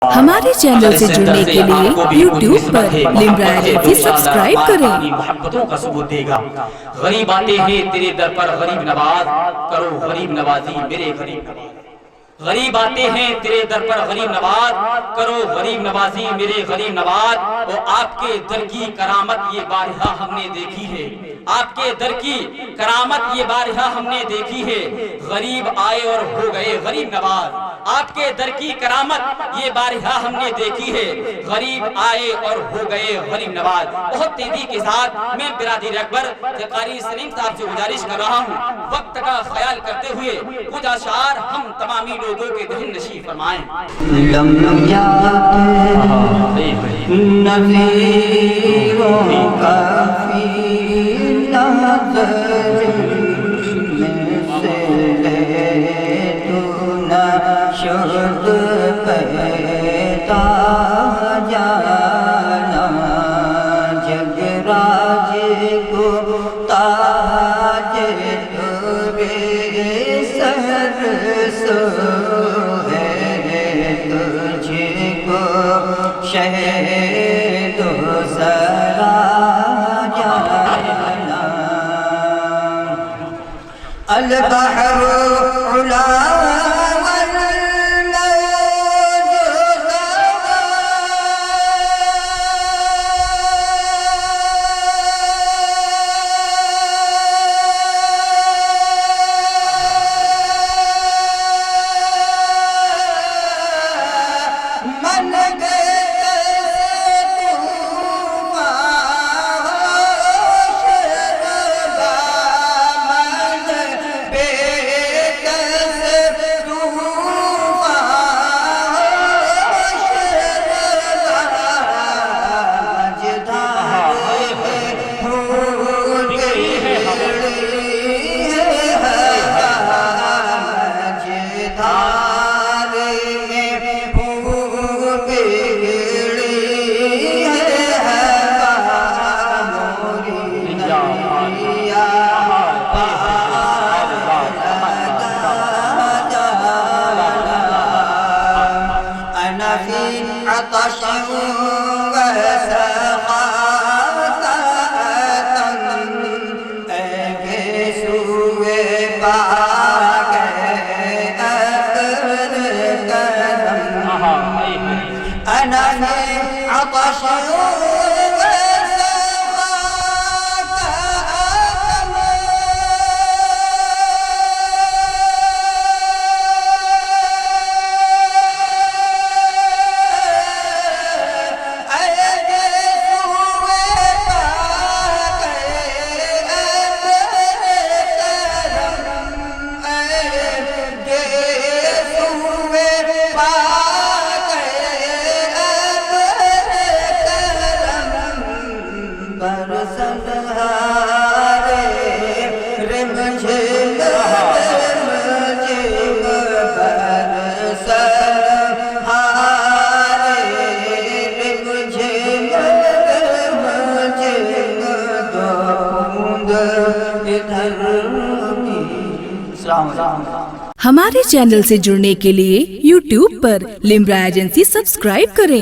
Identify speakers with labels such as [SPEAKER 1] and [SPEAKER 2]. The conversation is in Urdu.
[SPEAKER 1] ہمارے چینل سے جڑنے کے لیے یوٹیوب پر لمرا ایجنسی سبسکرائب کریں۔
[SPEAKER 2] محبتوں کا ثبوت دے گا۔ غریب آتے ہیں تیرے در پر غریب نواز، کرو غریب نوازی میرے غریب نواز۔ غریب آتے ہیں تیرے در پر غریب نواز، کرو غریب نوازی میرے غریب نواز۔ اور آپ کے در کی کرامت یہ بارہا ہم نے دیکھی ہے، آپ کے در کی کرامت یہ بارہا ہم نے دیکھی ہے۔ غریب آئے اور ہو گئے غریب نواز، آپ کے در کی کرامت یہ بارہا ہم نے دیکھی ہے۔ غریب آئے اور ہو گئے غریب نواز۔ بہت تیزی کے ساتھ میں برادر اکبر قاری سلیم صاحب سے گزارش کر رہا ہوں، وقت کا خیال کرتے ہوئے کچھ اشعار ہم تمامی لوگوں کے ذہن نشین فرمائیں۔
[SPEAKER 3] نظیروں کا فی نظر میں سے تو نہ شد پیدا جانا، جگ راج کو تاج ترے سر سو ہے، تجھ کو شہد و سرا جانا۔ البحر علا
[SPEAKER 1] ہمارے چینل سے جڑنے کے لیے یوٹیوب پر لمرا ایجنسی سبسکرائب کریں۔